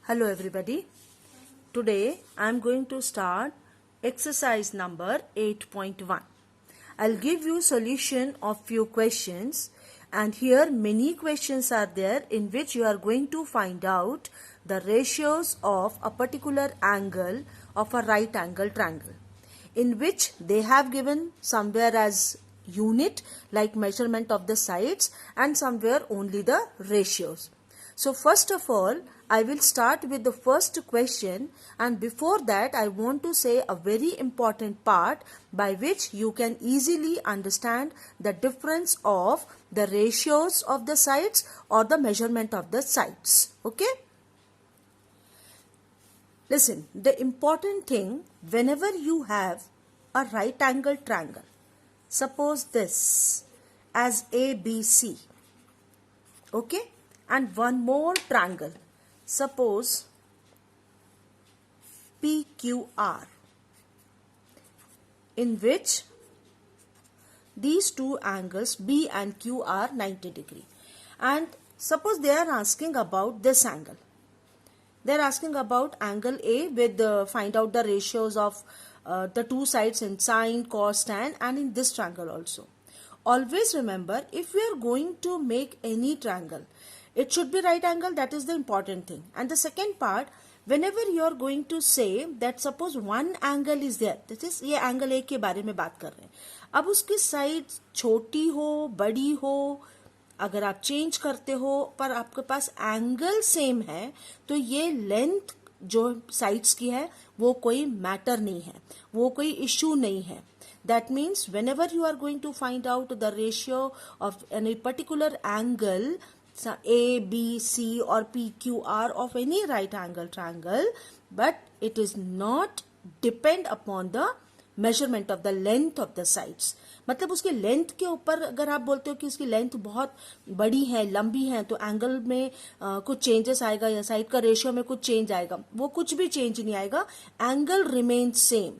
Hello everybody. Today I am going to start exercise number 8.1. I'll give you solution of few questions, and here many questions are there in which you are going to find out the ratios of a particular angle of a right angle triangle, in which they have given somewhere as unit like measurement of the sides and somewhere only the ratios. So first of all, I will start with the first question, and before that I want to say a very important part by which you can easily understand the difference of the ratios of the sides or the measurement of the sides. Okay? Listen, the important thing, whenever you have a right angle triangle, suppose this as ABC, okay, and one more triangle, suppose PQR, in which these two angles B and Q are 90 degree, and suppose they are asking about this angle. They are asking about angle A with find out the ratios of the two sides in sine, cos, tan, and in this triangle also. Always remember, if we are going to make any triangle, it should be right angle. That is the important thing. And the second part, whenever you are going to say that suppose one angle is there, that is ये angle A के बारे में बात कर रहे हैं. अब उसकी साइड छोटी हो बड़ी हो, अगर आप चेंज करते हो पर आपके पास एंगल सेम है, तो ये लेंथ जो साइड्स की है वो कोई मैटर नहीं है, वो कोई इशू नहीं है. That means whenever you are going to find out the ratio of any particular angle, A, B, C or P, Q, R of any right angle triangle, but it is not depend upon the measurement of the length of the sides. मतलब उसके length के ऊपर अगर आप बोलते हो कि उसकी लेंथ बहुत बड़ी है, लंबी है, तो एंगल में कुछ चेंजेस आएगा या साइड का रेशियो में कुछ चेंज आएगा, वो कुछ भी चेंज नहीं आएगा. Angle remain same.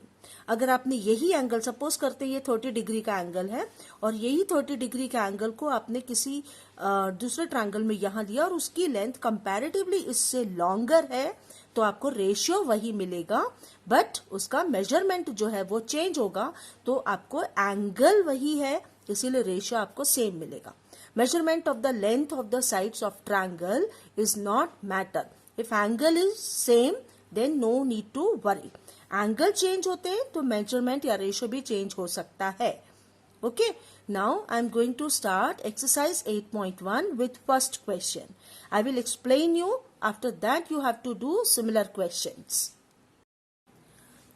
अगर आपने यही एंगल, सपोज करते ये 30 डिग्री का एंगल है और यही 30 डिग्री का एंगल को आपने किसी दूसरे ट्रायंगल में यहाँ दिया और उसकी लेंथ कंपैरेटिवली इससे लॉन्गर है, तो आपको रेशियो वही मिलेगा, बट उसका मेजरमेंट जो है वो चेंज होगा. तो आपको एंगल वही है, इसीलिए रेशियो आपको सेम मिलेगा. Measurement of the length of the sides of triangle is not matter. If angle is same then no need to worry. Angle change होते हैं तो मेजरमेंट या रेशियो भी चेंज हो सकता है. Okay, now I am going to start exercise 8.1 with first question. I will explain you. After that you have to do similar questions.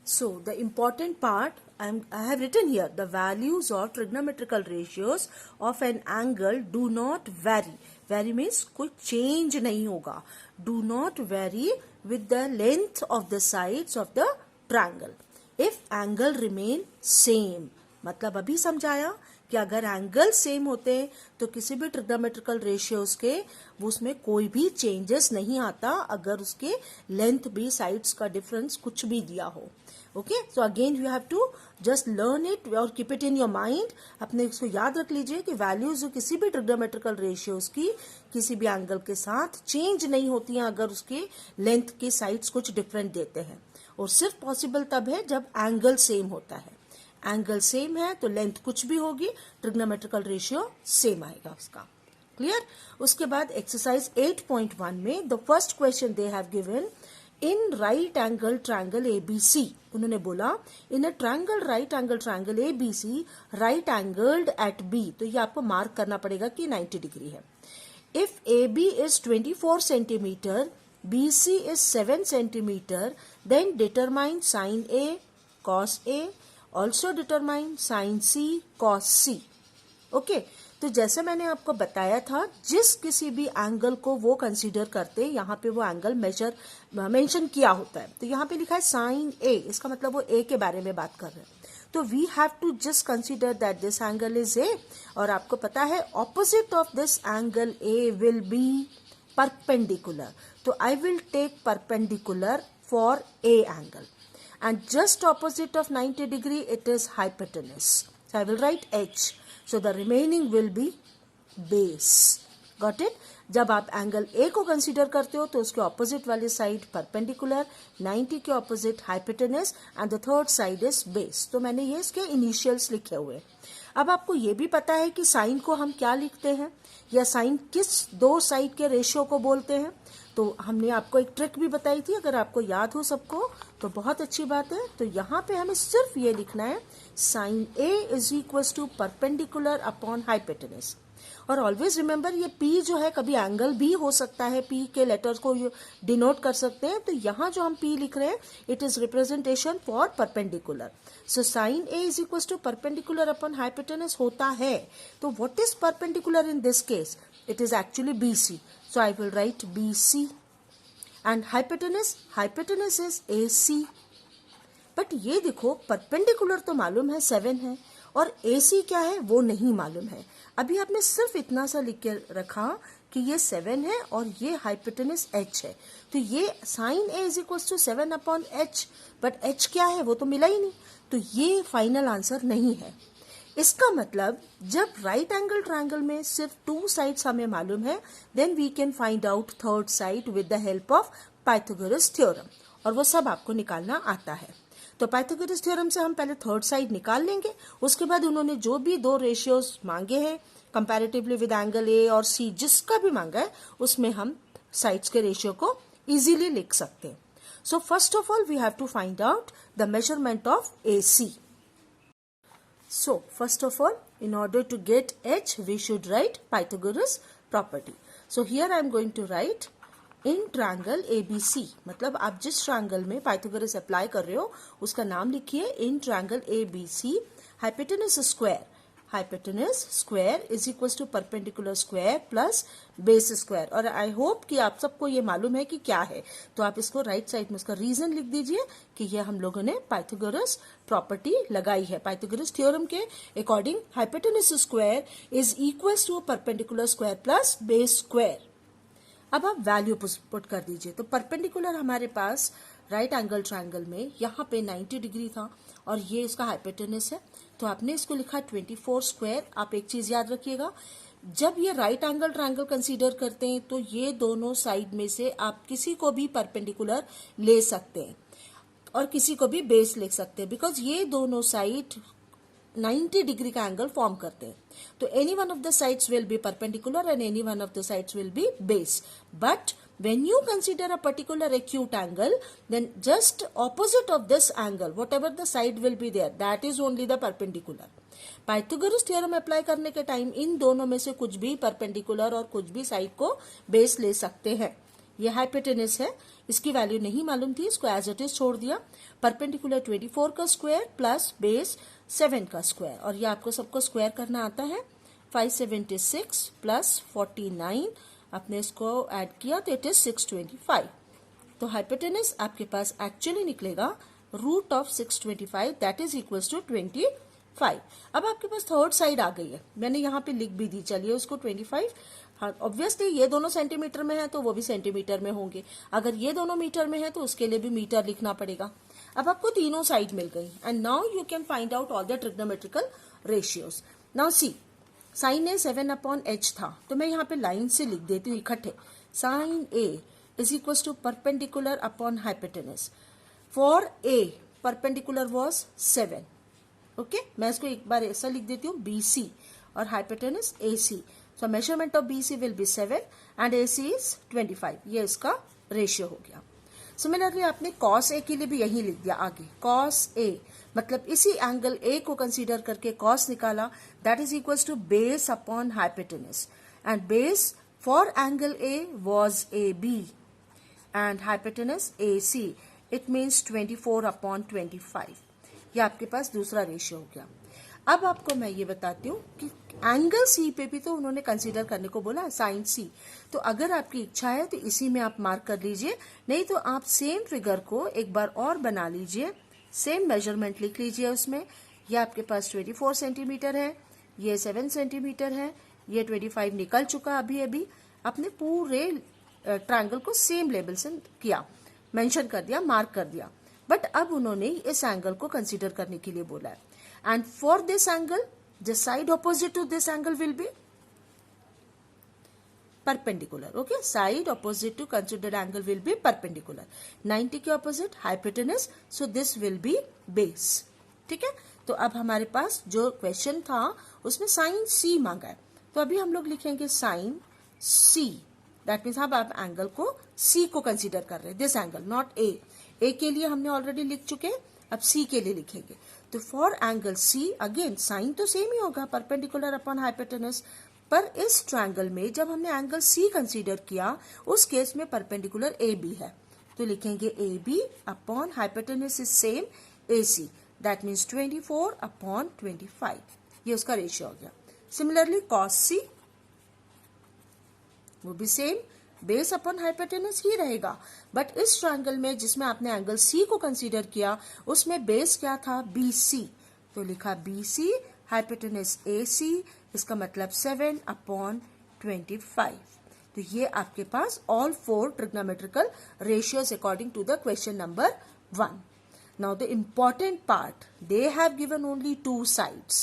So the important part, I have written here, the values of trigonometrical ratios of an angle do not vary. Vary means कोई change नहीं होगा. Do not vary with the length of the sides of the triangle. If angle remain same, मतलब अभी समझाया कि अगर angle same होते हैं तो किसी भी ट्रिग्नोमेट्रिकल रेशियोज के उसमें कोई भी चेंजेस नहीं आता, अगर उसके लेंथ भी साइड्स का डिफरेंस कुछ भी दिया हो. Okay, so again you have to just learn it और keep it in your mind. अपने इसको याद रख लीजिए कि वैल्यूज किसी भी ट्रिग्नोमेट्रिकल रेशियोज की किसी भी एंगल के साथ चेंज नहीं होती हैं अगर उसके लेंथ के साइड्स कुछ डिफरेंट देते हैं, और सिर्फ पॉसिबल तब है जब एंगल सेम होता है. एंगल सेम है तो लेंथ कुछ भी होगी, ट्रिग्नोमेट्रिकल रेशियो सेम आएगा उसका. क्लियर? उसके बाद एक्सरसाइज 8.1 में the first question they have given in right angle triangle ABC. उन्होंने बोला in a triangle right angle triangle ABC right angled at B. तो ये आपको मार्क करना पड़ेगा कि 90 डिग्री है. If AB is 24 centimetre, BC is 7 centimetre, then determine sine A cos A, also determine sine C cos C. Okay, तो जैसे मैंने आपको बताया था, जिस किसी भी एंगल को वो कंसीडर करते हैं, यहाँ पे वो एंगल मेंशन किया होता है. तो यहाँ पे लिखा है साइन A, इसका मतलब वो A के बारे में बात कर रहे हैं. तो we have to just consider that this angle is A, और आपको पता है opposite of this angle A will be perpendicular. तो I will take perpendicular for A angle, and just opposite of 90 degree it is hypotenuse. So I will write H. So the remaining will be base. Got it? जब आप angle A को consider करते हो तो उसके opposite वाली side perpendicular, 90 के opposite hypotenuse and the third side is base. तो मैंने ये इसके इनिशियल्स लिखे हुए। अब आपको ये भी पता है कि साइन को हम क्या लिखते हैं या साइन किस दो साइड के रेशियो को बोलते हैं। तो हमने आपको एक ट्रिक भी बताई थी, अगर आपको याद हो सबको तो बहुत अच्छी बात है। तो यहाँ पे हमें सिर्फ ये लिखना है sine A is equal to perpendicular upon hypotenuse. और ऑलवेज रिमेंबर ये P जो है कभी एंगल भी हो सकता है, P के लेटर्स को डिनोट कर सकते हैं। तो यहाँ जो हम P लिख रहे हैं it is representation for perpendicular. So sine A is equal to perpendicular upon hypotenuse होता है। तो what is perpendicular in this case? It is actually BC। So I will write BC and hypotenuse is AC। बट ये देखो perpendicular तो मालूम है 7 है और AC क्या है वो नहीं मालूम है। अभी आपने सिर्फ इतना सा लिख के रखा कि ये 7 है और ये हाइपोटेनस H है। तो ये sine A is equal to 7 upon H, but H क्या है वो तो मिला ही नहीं। तो ये फाइनल आंसर नहीं है। इसका मतलब जब राइट एंगल ट्रायंगल में सिर्फ 2 साइड्स हमें मालूम है, then we can find out third side with the help of Pythagoras theorem, और वो सब आपको निकालना आता है। तो पाइथागोरस थ्योरम से हम पहले थर्ड साइड निकाल लेंगे, उसके बाद उन्होंने जो भी 2 रेशियोज मांगे हैं कंपैरेटिवली विद एंगल ए और सी, जिसका भी मांगा है उसमें हम साइड्स के रेशियो को इजीली लिख सकते हैं। So first of all we have to find out the measurement of AC. So first of all, in order to get H, we should write Pythagoras property. So here I am going to write in triangle ABC. मतलब आप जिस triangle में Pythagoras apply कर रहे हो उसका नाम लिखिए in triangle ABC. Hypotenuse square is equals to perpendicular square plus base square. और आई होप कि आप सबको ये मालूम है कि क्या है। तो आप इसको राइट साइड में इसका रीजन लिख दीजिए कि ये हम लोगों ने पाइथागोरस प्रॉपर्टी लगाई है। पाइथागोरस थ्योरम के according hypotenuse square is equals to perpendicular square plus base square. अब आप वैल्यू पुट कर दीजिए। तो परपेंडिकुलर हमारे पास राइट एंगल ट्रायंगल में यहाँ पे 90 डिग्री था और ये इसका हाइपोटेनस है, तो आपने इसको लिखा 24 स्क्वायर। आप एक चीज याद रखिएगा, जब ये राइट एंगल ट्रायंगल कंसीडर करते हैं तो ये दोनों साइड में से आप किसी को भी परपेंडिकुलर ले सकते हैं और किसी को भी बेस ले सकते हैं, बिकॉज ये दोनों साइड 90 डिग्री का एंगल फॉर्म करते हैं। तो any one of the sides will be perpendicular and any one of the sides will be base. But when you consider a particular acute angle, then just opposite of this angle, whatever the side will be there, that is only the perpendicular. Pythagoras theorem apply करने के time in दोनों में से कुछ भी perpendicular और कुछ भी साइड को बेस ले सकते हैं। ये हाइपोटेनस है, इसकी वैल्यू नहीं मालूम थी, इसको एज इट इज छोड़ दिया। परपेंडिकुलर 24 का स्क्वायर प्लस बेस 7 का स्क्वायर, और ये आपको सबको स्क्वायर करना आता है। 576 प्लस 49, आपने इसको ऐड किया तो इट इज 625। तो हाइपोटेनस आपके पास एक्चुअली निकलेगा root of 625, that is equal to 25। अब आपके पास थर्ड साइड आ गई है, मैंने यहाँ पे लिख भी दी, चलिए उसको 25। हाँ, ऑब्वियसली ये दोनों सेंटीमीटर में है तो वो भी सेंटीमीटर में होंगे, अगर ये दोनों मीटर में है तो उसके लिए भी मीटर लिखना पड़ेगा। अब आपको तीनों साइड मिल गई and now you can find out all the trigonometrical ratios. Now see, sine A 7 upon H था, तो मैं यहाँ पे लाइन से लिख देती हूँ इकट्ठे। Sine A is equal to perpendicular upon hypotenuse. For A perpendicular was 7। Okay, मैं इसको एक बार ऐसा लिख देती हूँ BC और hypotenuse AC। So measurement of BC will be 7 and AC is 25। ये इसका रेशियो हो गया। सिमिलरली आपने cos A के लिए भी यही लिख दिया आगे, cos A मतलब इसी एंगल A को कंसीडर करके cos निकाला, that is equals to base upon hypotenuse and base for angle A was AB and hypotenuse AC, it means 24 upon 25। ये आपके पास दूसरा रेशियो हो गया। अब आपको मैं ये बताती हूँ कि एंगल C पे भी तो उन्होंने कंसीडर करने को बोला साइन C, तो अगर आपकी इच्छा है तो इसी में आप मार्क कर लीजिए, नहीं तो आप सेम फिगर को एक बार और बना लीजिए, सेम मेजरमेंट लिख लीजिए उसमें। ये आपके पास 24 सेंटीमीटर है, ये 7 सेंटीमीटर है, ये 25 निकल चुका अभी अभी। आपने पूरे ट्रायंगल को सेम लेवल से किया, मेंशन कर दिया, मार्क कर दिया, बट अब उन्होंने इस एंगल को कंसीडर करने के लिए बोला है। And for this angle the side opposite to this angle will be perpendicular. Okay, side opposite to considered angle will be perpendicular. 90 के opposite hypotenuse, so this will be base. ठीक है, तो अब हमारे पास जो क्वेश्चन था उसमें साइन सी मांगा है, तो अभी हम लोग लिखेंगे साइन सी. दैट मीन्स अब आप एंगल को सी को कंसीडर कर रहे हैं, दिस एंगल, नॉट ए. ए के लिए हमने ऑलरेडी लिख चुके हैं, अब सी के लिए लिखेंगे. तो for angle C again sine तो सेम ही होगा, परपेंडिकुलर अपॉन हाइपोटेनस. पर इस ट्रायंगल में जब हमने एंगल सी कंसीडर किया उस केस में परपेंडिकुलर ए बी है, तो लिखेंगे A B upon hypotenuse is same A C. That means 24 upon 25, ये उसका रेशियो हो गया. सिमिलरली कॉस सी वो भी सेम बेस अपॉन हाइपोटेनस ही रहेगा, बट इस ट्रायंगल में जिसमें आपने एंगल सी को कंसीडर किया उसमें बेस क्या था, बी सी, तो लिखा बी सी हाइपोटेनस ए सी, इसका मतलब 7 अपॉन 25. तो ये आपके पास all 4 trigonometrical ratios according to the question number 1. Now the important part, they have given only 2 sides.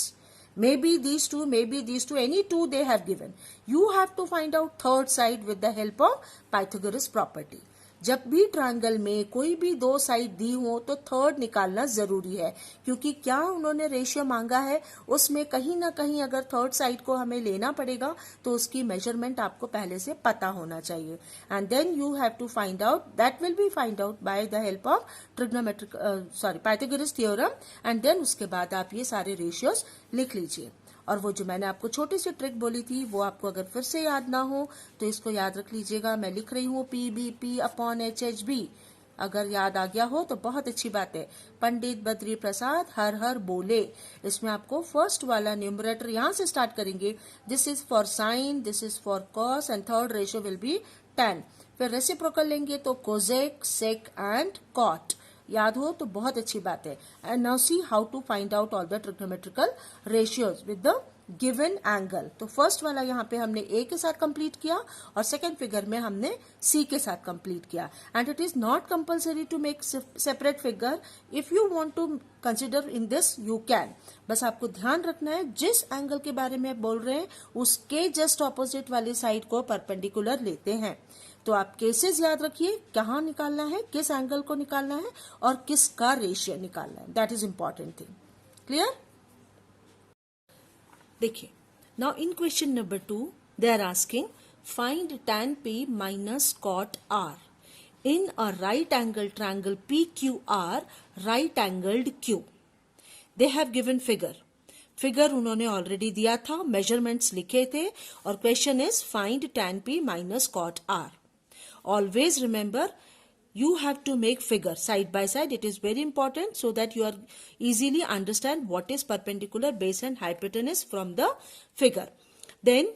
Maybe these two, any two they have given. You have to find out third side with the help of Pythagoras property. जब भी triangle में कोई भी 2 side दी हो तो third निकालना जरूरी है, क्योंकि क्या उन्होंने रेशियो मांगा है उसमें कहीं ना कहीं अगर थर्ड साइड को हमें लेना पड़ेगा तो उसकी मेजरमेंट आपको पहले से पता होना चाहिए. And then you have to find out, that will be find out by the help of trigonometric Pythagoras theorem. And then उसके बाद आप ये सारे रेशियोज लिख लीजिए. और वो जो मैंने आपको छोटी सी ट्रिक बोली थी वो आपको अगर फिर से याद ना हो तो इसको याद रख लीजिएगा. मैं लिख रही हूँ P B P upon H H B. अगर याद आ गया हो तो बहुत अच्छी बात है. पंडित बद्री प्रसाद हर हर बोले, इसमें आपको फर्स्ट वाला न्यूमरेटर यहाँ से स्टार्ट करेंगे. This is for sine, this is for cos and third ratio will be tan. फिर रेसिप्रोकल लेंगे तो कोजेक, सेक एंड कॉट. याद हो तो बहुत अच्छी बात है. And now see how to find out all the trigonometrical ratios with the given angle. तो फर्स्ट वाला यहाँ पे हमने ए के साथ कंप्लीट किया और सेकंड फिगर में हमने सी के साथ कंप्लीट किया. And it is not compulsory to make separate figure. If you want to consider in this you can. बस आपको ध्यान रखना है जिस एंगल के बारे में बोल रहे हैं उसके जस्ट ऑपोजिट वाली साइड को परपेंडिकुलर लेते हैं. तो आप केसेस याद रखिए, कहाँ निकालना है, किस एंगल को निकालना है और किसका रेशियो निकालना है. That is important thing. Clear? देखिए, now in question number 2 they are asking find tan p minus cot r in a right angle triangle PQR right angled Q. They have given figure. Figure उन्होंने already दिया था, measurements लिखे थे और question is find tan p minus cot r. Always remember you have to make figure side by side. It is very important so that you are easily understand what is perpendicular, base and hypotenuse from the figure. Then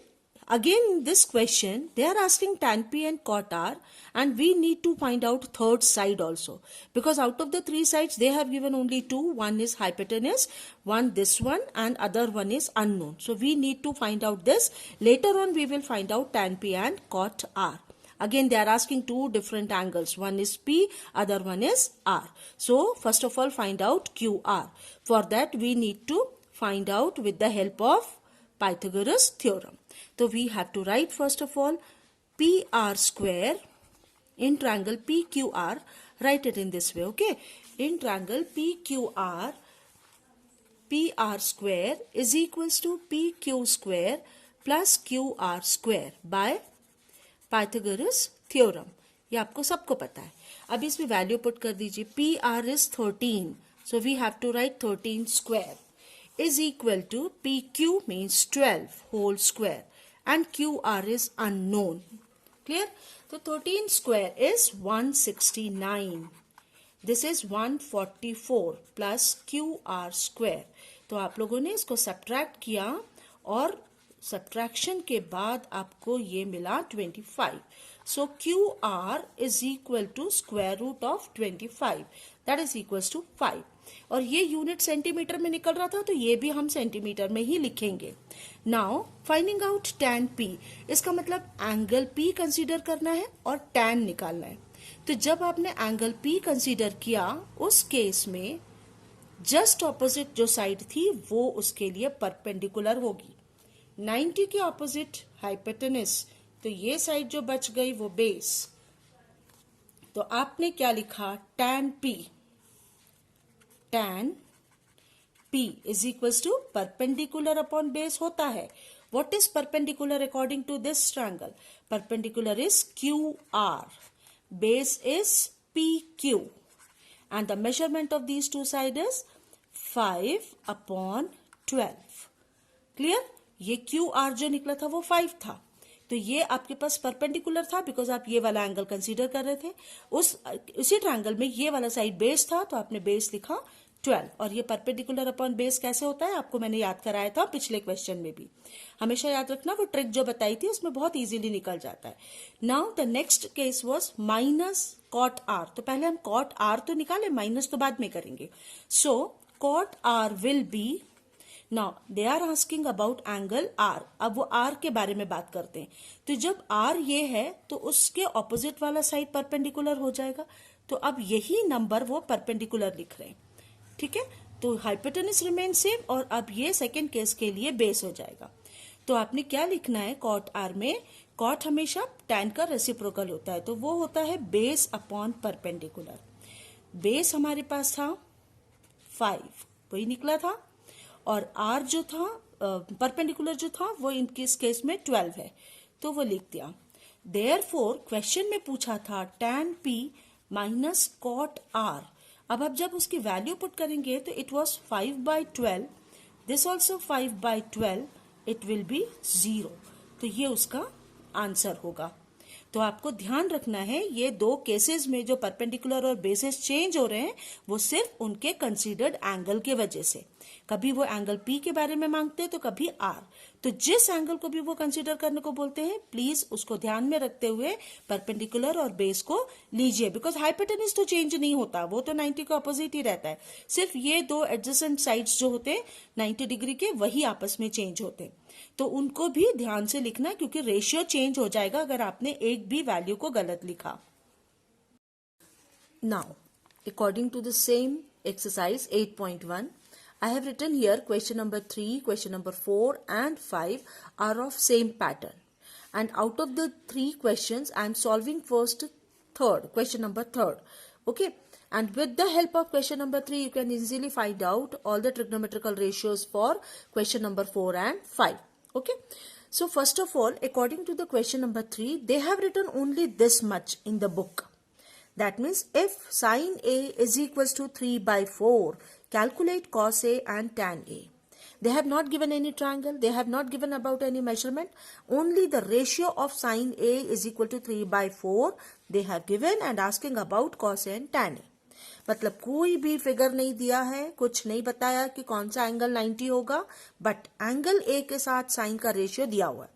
again in this question they are asking tan p and cot r and we need to find out third side also, because out of the 3 sides they have given only 2. One is hypotenuse, one this one and other one is unknown. So we need to find out this. Later on we will find out tan p and cot r. Again they are asking 2 different angles. One is P, other one is R. So first of all find out QR. For that we need to find out with the help of Pythagoras theorem. So we have to write first of all PR square in triangle PQR. Write it in this way, okay? In triangle PQR, PR square is equals to PQ square plus QR square by Pythagoras theorem. ये आपको सबको पता है. अब इसमें value put कर दीजिए. P R is 13, so we have to write 13 square is equal to P Q means 12 whole square and Q R is unknown. Clear? तो 13 square is 169. This is 144 plus Q R square. तो आप लोगों ने इसको subtract किया और subtraction के बाद आपको ये मिला 25. So Q R is equal to square root of 25, that is equal to 5. और ये यूनिट सेंटीमीटर में निकल रहा था तो ये भी हम सेंटीमीटर में ही लिखेंगे. Now finding out tan p, इसका मतलब एंगल p कंसीडर करना है और tan निकालना है. तो जब आपने एंगल p कंसीडर किया उस केस में जस्ट ऑपोजिट जो साइड थी वो उसके लिए परपेंडिकुलर होगी. 90 के ऑपोजिट हाइपोटेनस तो ये साइड जो बच गई वो बेस, तो आपने क्या लिखा, tan P, tan P is equals to perpendicular upon base होता है. What is perpendicular according to this triangle? Perpendicular is QR, base is PQ, and the measurement of these two sides is 5/12. Clear? ये QR जो निकला था वो 5 था, तो ये आपके पास परपेंडिकुलर था बिकॉज आप ये वाला एंगल कंसीडर कर रहे थे. उसी ट्रायंगल में ये वाला साइड बेस था, तो आपने बेस लिखा 12. और ये परपेंडिकुलर अपॉन बेस कैसे होता है आपको मैंने याद कराया था पिछले क्वेश्चन में भी. हमेशा याद रखना, वो ट्रिक जो बताई थी उसमें बहुत इजीली निकल जाता है. Now the next case was minus cot R. तो पहले हम कॉट आर तो निकाले, माइनस तो बाद में करेंगे. So cot R will be, now they are asking about angle R. अब वो आर के बारे में बात करते हैं. तो जब आर ये है तो उसके ऑपोजिट वाला साइड परपेंडिकुलर हो जाएगा, तो अब यही नंबर वो परपेंडिकुलर लिख रहे हैं. ठीक है, तो हाइपोटेनस रिमेन सेम, और अब ये सेकेंड केस के लिए बेस हो जाएगा. तो आपने क्या लिखना है, कॉट आर में कॉट हमेशा टैन का रेसिप्रोकल होता है, तो वो होता है बेस अपॉन परपेंडिकुलर. बेस हमारे पास था 5, वही निकला था, और आर जो था परपेंडिकुलर जो था वो इस केस में 12 है, तो वो लिख दिया. देयरफॉर क्वेश्चन में पूछा था tan P minus cot R. अब आप जब उसकी वैल्यू पुट करेंगे तो it was 5/12, this also 5/12, it will be 0. तो ये उसका आंसर होगा. तो आपको ध्यान रखना है, ये दो केसेस में जो परपेंडिकुलर और बेसिस चेंज हो रहे हैं वो सिर्फ उनके कंसीडर्ड एंगल के वजह से. कभी वो एंगल P के बारे में मांगते हैं तो कभी R. तो जिस एंगल को भी वो कंसीडर करने को बोलते हैं प्लीज उसको ध्यान में रखते हुए परपेंडिकुलर और बेस को लीजिए, बिकॉज हाइपोटेनस तो चेंज नहीं होता, वो तो 90 के ऑपोजिट ही रहता है. सिर्फ ये दो एडजेसेंट साइड्स जो होते हैं 90 डिग्री के वही आपस में चेंज होते हैं. तो उनको भी ध्यान से लिखना, क्योंकि रेशियो चेंज हो जाएगा अगर आपने एक भी वैल्यू को गलत लिखा. Now according to the same exercise 8.1, I have written here question number 3, question number 4 and 5 are of same pattern, and out of the 3 questions I am solving first question number 3. Okay, and with the help of question number 3 you can easily find out all the trigonometrical ratios for question number 4 and 5. Okay, so first of all, according to the question number 3, they have written only this much in the book. That means if sin A is equals to 3/4, calculate cos A and tan A. They have not given any triangle, they have not given about any measurement, only the ratio of sin A is equal to 3/4 they have given and asking about cos A and tan A. मतलब कोई भी figure नहीं दिया है, कुछ नहीं बताया कि कौन सा एंगल 90 होगा, बट एंगल ए के साथ साइन का रेशियो दिया हुआ है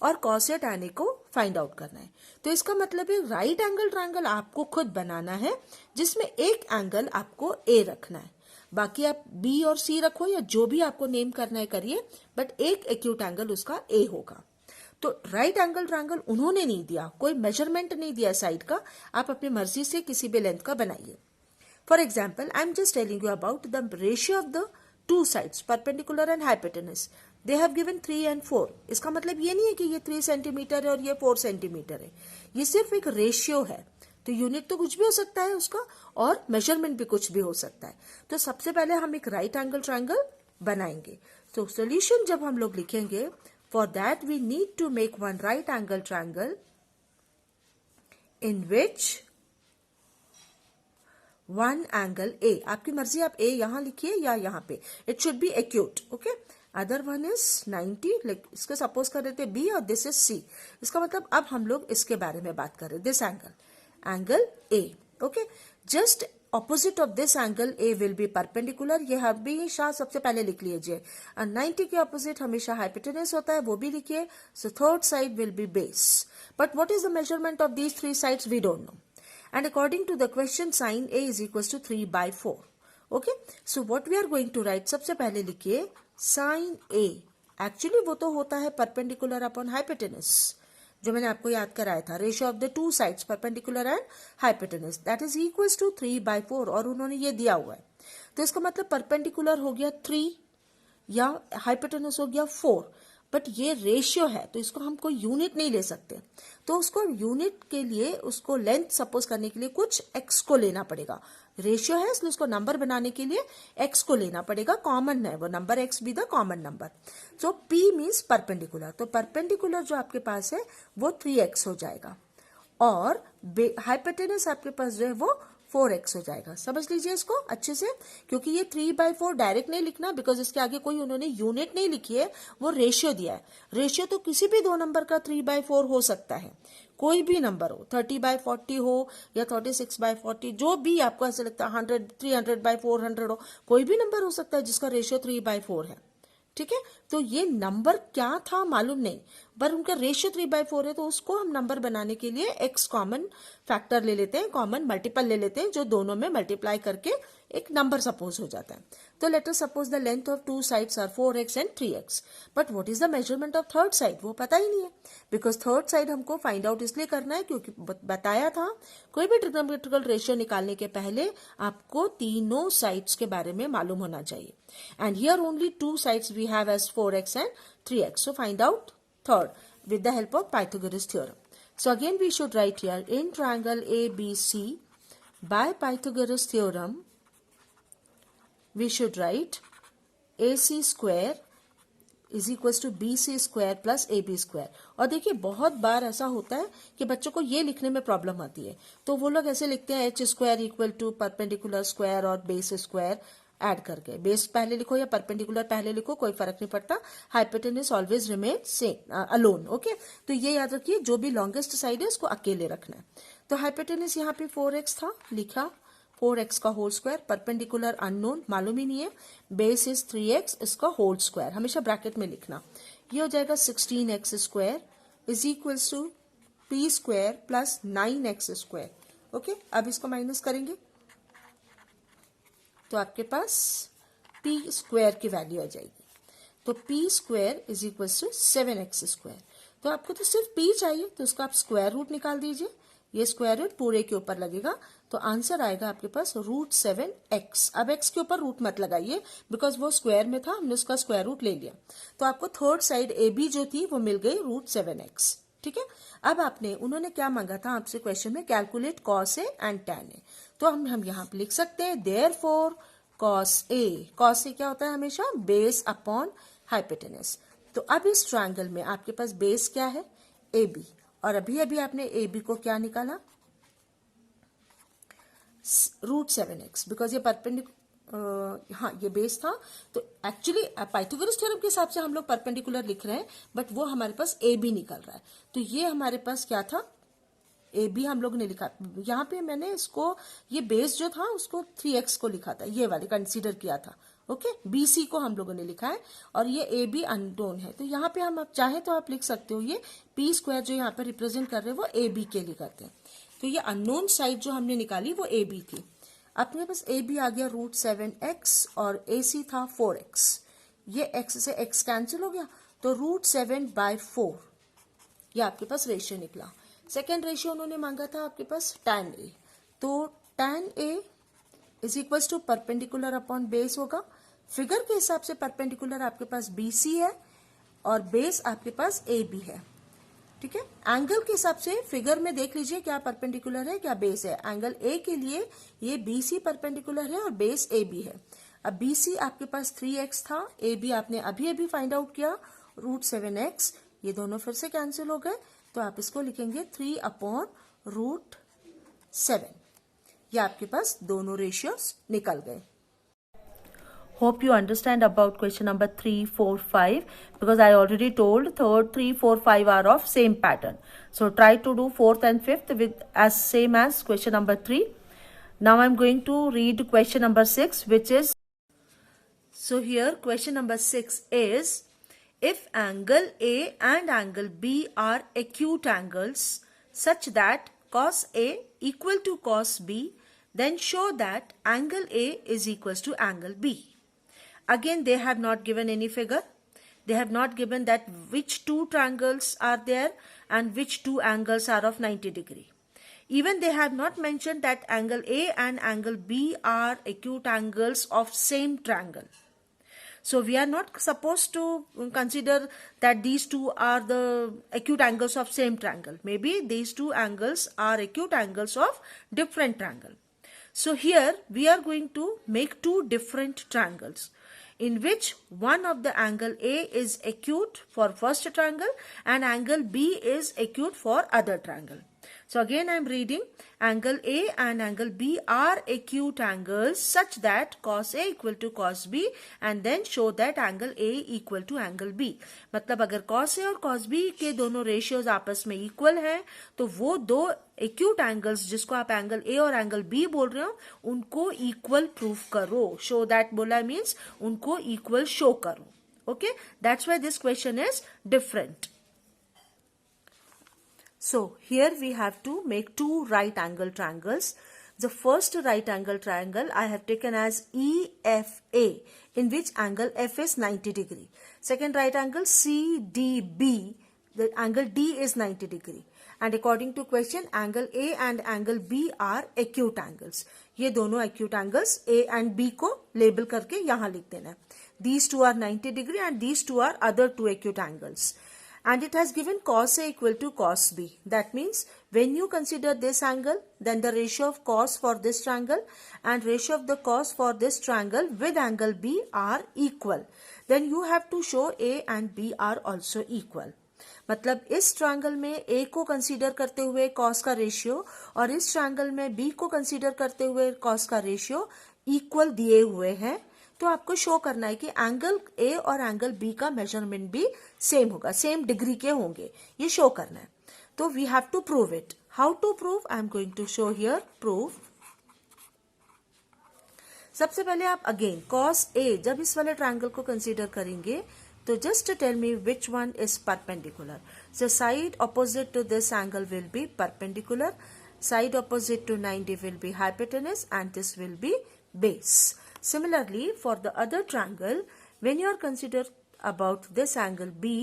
और कॉस या tan को फाइंड आउट करना है. तो इसका मतलब है राइट एंगल ट्रायंगल आपको खुद बनाना है जिसमें एक एंगल आपको ए रखना है, बाकी आप बी और सी रखो या जो भी आपको नेम करना है करिए, बट एक एक्यूट एंगल उसका ए होगा. तो राइट एंगल ट्रायंगल उन्होंने नहीं दिया, कोई मेजरमेंट नहीं दिया साइड का, आप अपनी मर्जी से किसी भी लेंथ का बनाइए. For example I am just telling you about the ratio of the two sides perpendicular and hypotenuse. They have given 3 and 4. इसका मतलब ये नहीं है कि ये 3 सेंटीमीटर है और ये 4 सेंटीमीटर है, ये सिर्फ एक रेशियो है. तो यूनिट तो कुछ भी हो सकता है उसका, और मेजरमेंट भी कुछ भी हो सकता है. तो सबसे पहले हम एक राइट एंगल ट्रायंगल बनाएंगे. तो सोल्यूशन जब हम लोग लिखेंगे, for that we need to make one right angle triangle in which one angle A, आपकी मर्जी, आप ए यहां लिखिए या यहां पे, it should be acute. Okay, other one is 90, like इसको सपोज कर रहे थे बी और दिस इज सी. इसका मतलब अब हम लोग इसके बारे में बात कर रहे हैं, this angle A. Okay, just opposite of this angle A will be perpendicular, ये हमेशा सबसे पहले लिख लीजिए. और 90 के ऑपोजिट हमेशा हाइपोटेनस होता है, वो भी लिखिए. So third side will be base, but what is the measurement of these 3 sides we don't know. And according to the question, sin A is equals to 3/4. Okay, so what we are going to write, सबसे पहले लिखिए sin A. Actually वो तो होता है perpendicular upon hypotenuse, जो मैंने आपको याद कराया था, ratio of the two sides perpendicular and hypotenuse, that is equals to 3/4, और उन्होंने ये दिया हुआ है. तो इसका मतलब परपेंडिकुलर हो गया 3 या हाइपोटेनस हो गया 4, बट ये रेशियो है तो इसको हम कोई यूनिट नहीं ले सकते। तो उसको यूनिट के लिए उसको लेंथ सपोज करने के लिए कुछ x को लेना पड़ेगा। रेशियो है इसलिए उसको नंबर बनाने के लिए x को लेना पड़ेगा, कॉमन है वो number, x be the common number. So p means perpendicular, तो परपेंडिकुलर जो आपके पास है वो 3x हो जाएगा और हाइपोटेनस आपके पास जो है वो 4x हो जाएगा। समझ लीजिए इसको अच्छे से, क्योंकि ये 3/4 डायरेक्ट नहीं लिखना बिकॉज इसके आगे कोई उन्होंने यूनिट नहीं लिखी है, वो रेशियो दिया है। रेशियो तो किसी भी दो नंबर का 3/4 हो सकता है, कोई भी नंबर हो, 30/40 हो या 36/40, जो भी आपको ऐसा लगता है, 300/400 हो, कोई भी नंबर हो सकता है जिसका रेशियो 3/4 है। ठीक है, तो ये नंबर क्या था मालूम नहीं, पर उनका रेशियो 3/4 है तो उसको हम नंबर बनाने के लिए x कॉमन फैक्टर ले लेते हैं, कॉमन मल्टीपल ले लेते हैं, जो दोनों में मल्टीप्लाई करके एक नंबर सपोज हो जाता है। तो let us suppose the length of two sides are 4x and 3x, but what is the measurement of third side, वो पता ही नहीं है। बिकॉज थर्ड साइड हमको फाइंड आउट इसलिए करना है क्योंकि बताया था कोई भी ट्रिग्नोमेट्रिकल रेशियो निकालने के पहले आपको तीनों साइड्स के बारे में मालूम होना चाहिए। And here only two sides we have as 4x and 3x. So find out third with the help of Pythagoras theorem. So again we should write here in triangle ABC by Pythagoras theorem we should write AC square is equals to BC square plus AB square। और देखिए बहुत बार ऐसा होता है कि बच्चों को ये लिखने में प्रॉब्लम आती है, तो वो लोग ऐसे लिखते हैं h square equal to perpendicular square और बेस स्क्वायर ऐड करके। बेस पहले लिखो या परपेंडिकुलर पहले लिखो, कोई फर्क नहीं पड़ता, hypotenuse always remain same alone. Okay, तो ये याद रखिए जो भी लॉन्गेस्ट साइड है उसको अकेले रखना है। तो हाइपोटेनस यहाँ पे 4x था, लिखा 4x का होल स्क्वायर, परपेंडिकुलर अननोन मालूम ही नहीं है, बेस इज 3x, इसका होल स्क्वायर हमेशा ब्रैकेट में लिखना। ये हो जाएगा 16x square is equals to p square plus 9x square. Okay, अब इसको माइनस करेंगे तो आपके पास p स्क्वायर की वैल्यू आ जाएगी। तो p square is equal to 7x square. तो आपको तो सिर्फ p चाहिए तो उसका आप स्क्वायर रूट निकाल दीजिए, ये स्क्वायर रूट पूरे के ऊपर लगेगा तो आंसर आएगा आपके पास √7x। अब x के ऊपर रूट मत लगाइए बिकॉज वो स्क्वायर में था, हमने उसका स्क्वायर रूट ले लिया। तो आपको थर्ड साइड AB जो थी वो मिल गई √7x। ठीक है, अब आपने उन्होंने क्या मांगा था आपसे क्वेश्चन में, calculate cos A and tan A। तो हम यहाँ पे लिख सकते हैं देयरफॉर cos A क्या होता है हमेशा, बेस अपॉन हाइपोटेनस। तो अब इस ट्रायंगल में आपके पास बेस क्या है, AB, और अभी अभी आपने AB को क्या निकाला, √7x, बिकॉज ये हाँ ये बेस था। तो एक्चुअली पाइथागोरस थ्योरम के हिसाब से हम लोग परपेंडिकुलर लिख रहे हैं, बट वो हमारे पास AB निकल रहा है। तो ये हमारे पास क्या था, AB हम लोग ने लिखा, यहाँ पे मैंने इसको, ये बेस जो था उसको 3x को लिखा था, ये वाले कंसीडर किया था। ओके, BC को हम लोगों ने लिखा है और ये AB अननोन है। तो यहाँ पे हम आप चाहें तो आप लिख सकते हो ये p स्क्वायर जो यहाँ पे रिप्रेजेंट कर रहे हैं वो AB के लिए करते हैं। तो ये अननोन साइड जो हमने निकाली वो AB थी। अपने पास AB आ गया √7x और AC था 4x, ये x से x कैंसिल हो गया तो √7/4 ये आपके पास रेशियो निकला। सेकेंड रेशियो उन्होंने मांगा था आपके पास tan A, तो tan A is equal to perpendicular upon base होगा। फिगर के हिसाब से परपेंडिकुलर आपके पास BC है और बेस आपके पास AB है। ठीक है, एंगल के हिसाब से फिगर में देख लीजिए क्या परपेंडिकुलर है क्या बेस है। एंगल A के लिए ये BC परपेंडिकुलर है और बेस AB है। अब BC आपके पास 3x था, AB आपने अभी अभी फाइंड आउट किया √7x, ये दोनों फिर से कैंसिल हो गए तो आप इसको लिखेंगे 3/√7। ये आपके पास दोनों रेशियोस निकल गए। Hope you understand about question number 3, 4, 5 because I already told third, 3, 4, 5 are of same pattern. So try to do fourth and fifth with as same as question number 3. Now I'm going to read question number 6, which is, so here question number 6 is, if angle A and angle B are acute angles such that cos A equal to cos B, then show that angle A is equals to angle B. Again, they have not given any figure. They have not given that which two triangles are there and which two angles are of 90 degree. Even they have not mentioned that angle A and angle B are acute angles of same triangle. So we are not supposed to consider that these two are the acute angles of same triangle. Maybe these two angles are acute angles of different triangle. So here we are going to make two different triangles in which one of the angle A is acute for first triangle and angle B is acute for other triangle. So again I am reading, angle A and angle B are acute angles such that cos A equal to cos B and then show that angle A equal to angle B. मतलब अगर cos A और cos B के दोनों ratios आपस में equal हैं तो वो दो acute angles जिसको आप angle A और angle B बोल रहे हो उनको equal prove करो. Show that बोला means उनको equal show करो. Okay, that's why this question is different. So here we have to make two right angle triangles. The first right angle triangle I have taken as EFA, in which angle F is 90 degree. Second right angle CDB, the angle D is 90 degree. And according to question, angle A and angle B are acute angles. ये दोनों acute angles A and B को label करके यहाँ लिख देना है. These two are 90 degree and these two are other two acute angles. And it has given cos A equal to cos B. That means when you consider this angle, then the ratio of cos for this triangle and ratio of the cos for this triangle with angle B are equal. Then you have to show A and B are also equal. मतलब इस triangle में A को consider करते हुए cos का ratio और इस triangle में B को कंसीडर करते हुए cos का रेशियो इक्वल दिए हुए हैं. तो आपको शो करना है कि एंगल ए और एंगल बी का मेजरमेंट भी सेम होगा, सेम डिग्री के होंगे, ये शो करना है. तो we have to prove it. How to prove? I am going to show here prove. सबसे पहले आप अगेन cos ए जब इस वाले ट्रायंगल को कंसीडर करेंगे तो just tell me which one is perpendicular. The side opposite to this angle will be perpendicular, side opposite to 90 will be hypotenuse and this will be base. Similarly, for the other triangle, when you are consider about this angle B,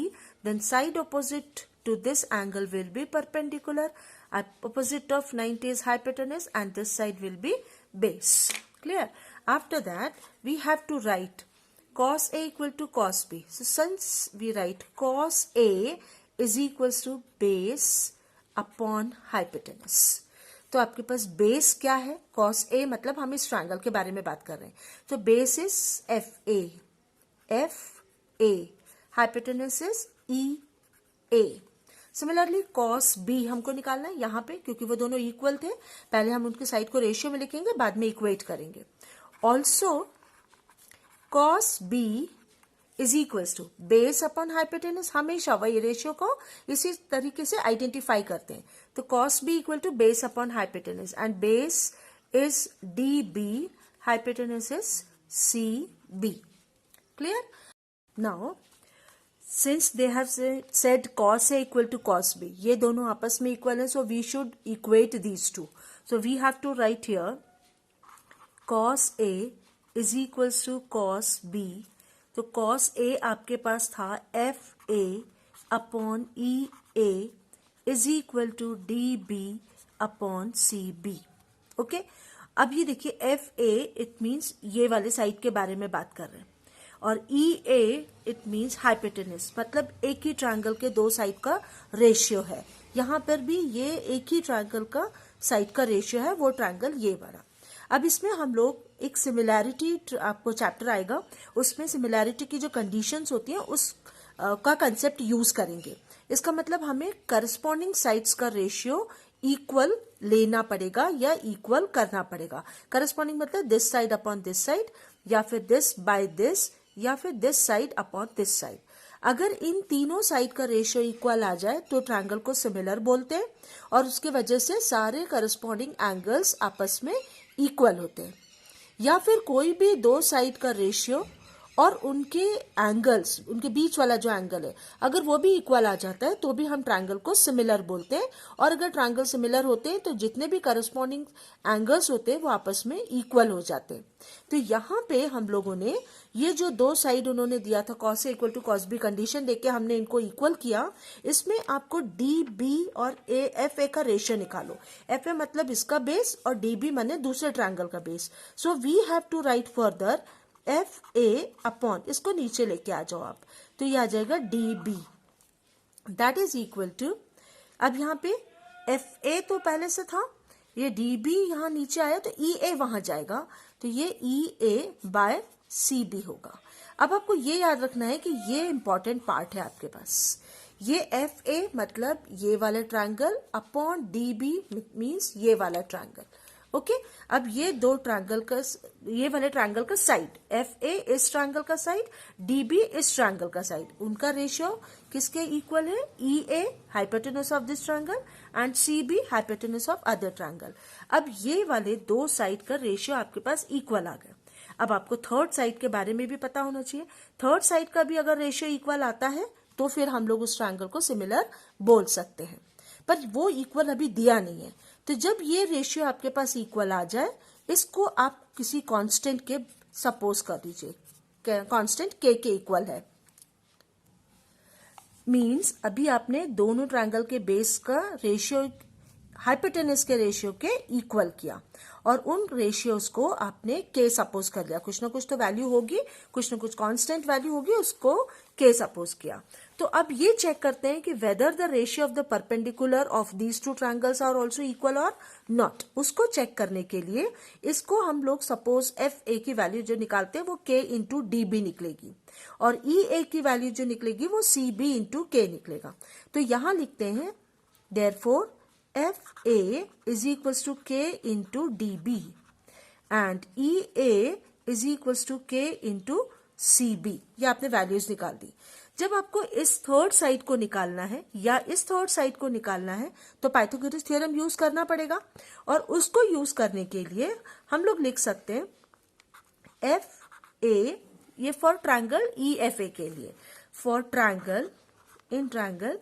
then side opposite to this angle will be perpendicular, opposite of 90 is hypotenuse and this side will be base. Clear? After that, we have to write cos A equal to cos B. So, since we write cos A is equals to base upon hypotenuse. तो आपके पास base क्या है? cos A, मतलब हम इस triangle के बारे में बात कर रहे हैं. तो base is F A, hypotenuse is E A. Similarly cos B हमको निकालना है यहाँ पे क्योंकि वो दोनों इक्वल थे. पहले हम उनके साइड को रेशियो में लिखेंगे, बाद में इक्वेट करेंगे. Also cos B is equals to base upon hypotenuse. हमेशा वही रेशियो को इसी तरीके से आइडेंटिफाई करते हैं. तो cos B equal to base upon hypotenuse and base is DB, hypotenuse is CB. Clear? Now since they have said cos A equal to cos B, ये दोनों आपस में इक्वल है, so we should equate these two. So we have to write here cos A is equals to cos B. तो cos A आपके पास था FA upon EA is equal to DB upon CB. Okay, अब ये देखिए FA it means ये वाले side के बारे में बात कर रहे हैं और EA इट मीन्स हाइपोटेनस, मतलब एक ही ट्रायंगल के दो साइड का रेशियो है. यहाँ पर भी ये एक ही ट्रायंगल का साइड का रेशियो है, वो ट्रायंगल ये वाला. अब इसमें हम लोग एक सिमिलैरिटी, आपको चैप्टर आएगा उसमें सिमिलैरिटी की जो कंडीशंस होती हैं उस का कंसेप्ट यूज करेंगे. इसका मतलब हमें करस्पॉन्डिंग साइड्स का रेशियो इक्वल लेना पड़ेगा या इक्वल करना पड़ेगा. करस्पॉन्डिंग मतलब this side upon this side या फिर दिस बाय दिस या फिर this side upon this side. अगर इन तीनों साइड का रेशियो इक्वल आ जाए तो ट्रायंगल को सिमिलर बोलते हैं और उसके वजह से सारे करस्पॉन्डिंग एंगल्स आपस में इक्वल होते हैं. या फिर कोई भी दो साइड का रेशियो और उनके एंगल्स, उनके बीच वाला जो एंगल है, अगर वो भी इक्वल आ जाता है तो भी हम ट्रायंगल को सिमिलर बोलते हैं. और अगर ट्रायंगल सिमिलर होते हैं तो जितने भी करस्पॉन्डिंग एंगल्स होते हैं वो आपस में इक्वल हो जाते हैं. तो यहाँ पे हम लोगों ने ये जो दो साइड उन्होंने दिया था cos A equal to cos B condition देके हमने इनको इक्वल किया. इसमें आपको DB और FA का रेशियो निकालो. FA मतलब इसका बेस और DB माने दूसरे ट्रायंगल का base. So we have to write further F A upon, इसको नीचे लेके आ जाओ आप, तो ये आ जाएगा D B, that is equal to, अब यहाँ पे एफ ए तो पहले से था, ये डी बी यहाँ नीचे आया तो ई ए वहां जाएगा, तो ये ई ए बाय सी बी होगा। अब आपको ये याद रखना है कि ये इंपॉर्टेंट पार्ट है आपके पास, ये एफ ए मतलब ये वाला triangle upon D B means ये वाला ट्रायंगल। ओके, अब ये दो ट्रायंगल का, ये वाले ट्रायंगल का साइड, एफ ए इस ट्रायंगल का साइड, डी बी इस ट्रायंगल का साइड, उनका रेशियो किसके इक्वल है, E A hypotenuse of this triangle and C B hypotenuse of other triangle. अब ये वाले दो साइड का रेशियो आपके पास इक्वल आ गया। अब आपको थर्ड साइड के बारे में भी पता होना चाहिए, थर्ड साइड का भी अगर रेशियो इक्वल आता है तो फिर हम लोग उस ट्रायंगल को सिमिलर बोल सकते हैं, पर वो इक्वल अभी दिया नहीं है। तो जब ये रेशियो आपके पास इक्वल आ जाए, इसको आप किसी कांस्टेंट के सपोज कर दीजिए, कांस्टेंट के इक्वल है, मींस अभी आपने दोनों ट्रायंगल के बेस का रेशियो हाइपोटेनस के रेशियो के इक्वल किया और उन रेशियोज को आपने के सपोज कर लिया, कुछ ना कुछ तो वैल्यू होगी, कुछ ना कुछ कांस्टेंट वैल्यू होगी, उसको के सपोज किया। तो अब ये चेक करते हैं कि whether the ratio of the perpendicular of these two triangles are also equal और नॉट। उसको चेक करने के लिए इसको हम लोग सपोज एफ ए की वैल्यू जो निकालते हैं वो के इंटू डी बी निकलेगी और ई ए की वैल्यू जो निकलेगी वो सी बी इंटू के निकलेगा। तो यहां लिखते हैं therefore F A is equals to K into D B and E A is equals to K into C B. ये आपने वैल्यूज निकाल दी। जब आपको इस थर्ड साइड को निकालना है या इस थर्ड साइड को निकालना है तो पाइथागोरस थ्योरम यूज करना पड़ेगा और उसको यूज करने के लिए हम लोग लिख सकते हैं एफ ए, ये for triangle E F A के लिए, for triangle in triangle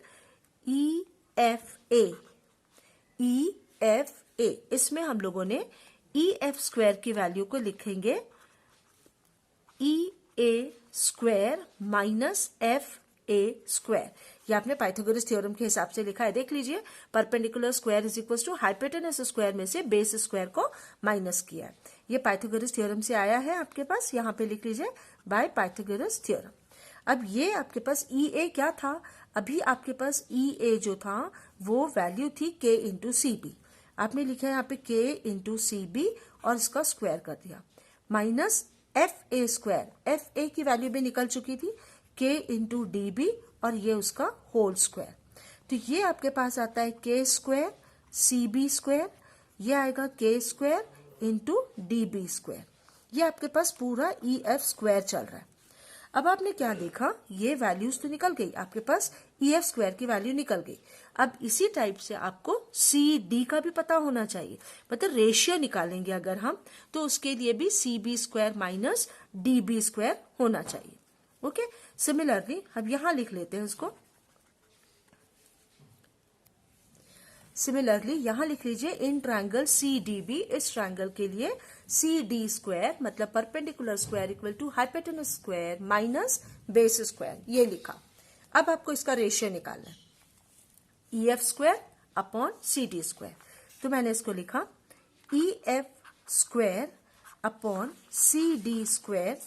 E F A, E F A, इसमें हम लोगों ने ई एफ स्क्वायर की वैल्यू को लिखेंगे E A square minus F A square. ये आपने पाइथागोरस थ्योरम के हिसाब से लिखा है, देख लीजिए, perpendicular square is equal to hypotenuse square में से बेस स्क्वायर को माइनस किया है। ये पाइथागोरस थ्योरम से आया है आपके पास, यहाँ पे लिख लीजिए बाय पाइथागोरस थ्योरम। अब ये आपके पास ई ए क्या था, अभी आपके पास ई ए जो था वो वैल्यू थी के इंटू सी बी, आपने लिखा है यहाँ पे के इंटू सी बी और इसका स्क्वायर कर दिया, minus F A square, F A की वैल्यू भी निकल चुकी थी के इंटू डी बी और ये उसका होल स्क्वायर। तो ये आपके पास आता है के स्क्वायर सी बी स्क्वायर, ये आएगा K square into D B square. ये आपके पास पूरा ई एफ स्क्वायर चल रहा है। अब आपने क्या देखा, ये वैल्यूज तो निकल गई, आपके पास ई एफ स्क्वायर की वैल्यू निकल गई। अब इसी टाइप से आपको सी डी का भी पता होना चाहिए, मतलब रेशियो निकालेंगे अगर हम तो उसके लिए भी C B square minus D B square होना चाहिए। ओके, सिमिलरली अब यहां लिख लेते हैं उसको, सिमिलरली यहां लिख लीजिए in triangle C D B, इस ट्रायंगल के लिए सी डी स्क्वायर मतलब perpendicular square equal to hypotenuse square minus base square, ये लिखा। अब आपको इसका रेशियो निकालना है E F square upon C D square, तो मैंने इसको लिखा E F square upon C D square.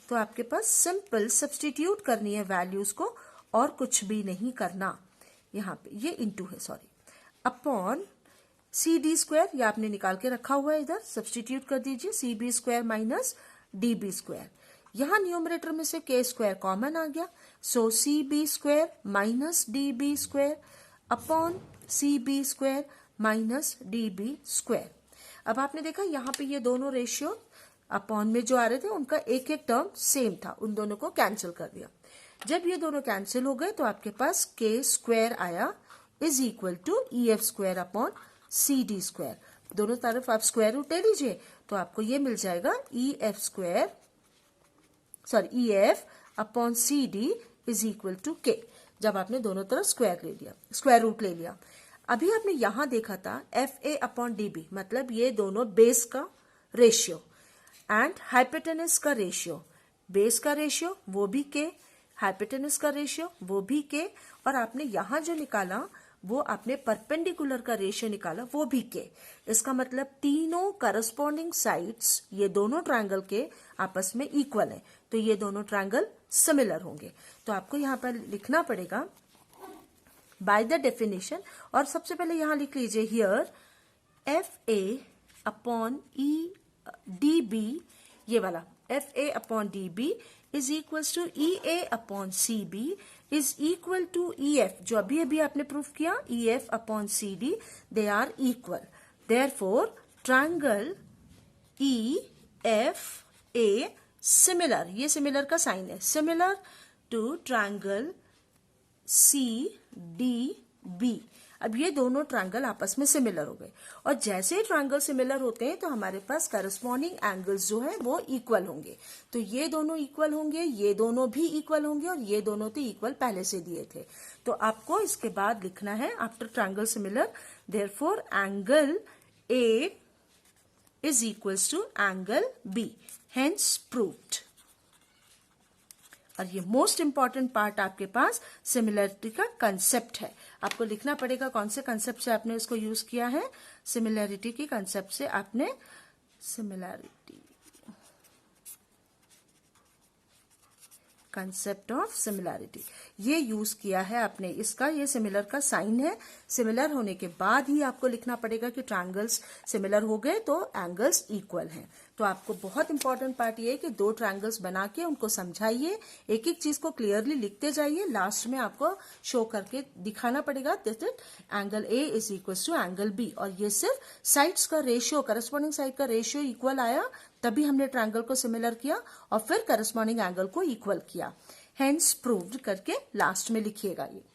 तो आपके पास सिंपल सब्सटीट्यूट करनी है वैल्यूज को और कुछ भी नहीं करना, यहाँ पे ये इंटू है, sorry, upon C D square, ये आपने निकाल के रखा हुआ है, इधर सब्सटीट्यूट कर दीजिए C B square minus D B square. यहां न्यूमरेटर में से के स्क्वायर कॉमन आ गया, so C B square minus D B square upon C B square minus D B square. अब आपने देखा यहाँ पे ये दोनों रेशियो अपॉन में जो आ रहे थे उनका एक एक टर्म सेम था, उन दोनों को कैंसिल कर दिया। जब ये दोनों कैंसिल हो गए तो आपके पास के स्क्वायर आया is equal to E F square upon C D square. दोनों तरफ आप स्क्वायर रूट ले लीजिए तो आपको ये मिल जाएगा E F square, sorry E F upon C D is equal to K, जब आपने दोनों तरफ स्क्वायर ले लिया, स्क्वायर रूट ले लिया। अभी आपने यहां देखा था F A upon D B, मतलब ये दोनों बेस का रेशियो एंड हाइपोटेनस का रेशियो, बेस का रेशियो वो भी के, हाइपोटेनस का रेशियो वो भी के, और आपने यहां जो निकाला वो आपने परपेंडिकुलर का रेशियो निकाला, वो भी के। इसका मतलब तीनों करस्पॉन्डिंग साइड्स ये दोनों ट्रायंगल के आपस में इक्वल है, तो ये दोनों ट्रायंगल सिमिलर होंगे। तो आपको यहाँ पर लिखना पड़ेगा बाय द डेफिनेशन, और सबसे पहले यहां लिख लीजिए हियर FA अपॉन DB, ये वाला FA upon DB is equal to EA upon CB is equal to EF, जो अभी अभी आपने प्रूफ किया, EF upon CD, they are equal. Therefore triangle EFA similar, ये सिमिलर का साइन है, सिमिलर टू ट्रायंगल CDB। अब ये दोनों ट्रायंगल आपस में सिमिलर हो गए, और जैसे ही ट्रायंगल सिमिलर होते हैं तो हमारे पास करस्पॉन्डिंग एंगल्स जो है वो इक्वल होंगे। तो ये दोनों इक्वल होंगे, ये दोनों भी इक्वल होंगे, और ये दोनों तो इक्वल पहले से दिए थे। तो आपको इसके बाद लिखना है after triangle similar, therefore angle A is equals to angle B, hence proved. और ये मोस्ट इंपॉर्टेंट पार्ट आपके पास सिमिलरिटी का कंसेप्ट है। आपको लिखना पड़ेगा कौन से कंसेप्ट से आपने इसको यूज किया है। सिमिलरिटी की कंसेप्ट से आपने सिमिलरिटी, कंसेप्ट ऑफ सिमिलरिटी ये यूज किया है आपने। इसका ये सिमिलर का साइन है। सिमिलर होने के बाद ही आपको लिखना पड़ेगा कि ट्रायंगल्स सिमिलर हो गए तो एंगल्स इक्वल हैं। तो आपको बहुत इंपॉर्टेंट पार्ट ये है कि दो ट्रायंगल्स बना के उनको समझाइए, एक एक चीज को क्लियरली लिखते जाइए, लास्ट में आपको शो करके दिखाना पड़ेगा that angle A is equal to angle B, और ये सिर्फ साइड्स का रेशियो, करस्पॉन्डिंग साइड का रेशियो इक्वल आया तभी हमने ट्रायंगल को सिमिलर किया, और फिर करस्पॉन्डिंग एंगल को इक्वल किया। हेंस प्रूव्ड करके लास्ट में लिखिएगा ये।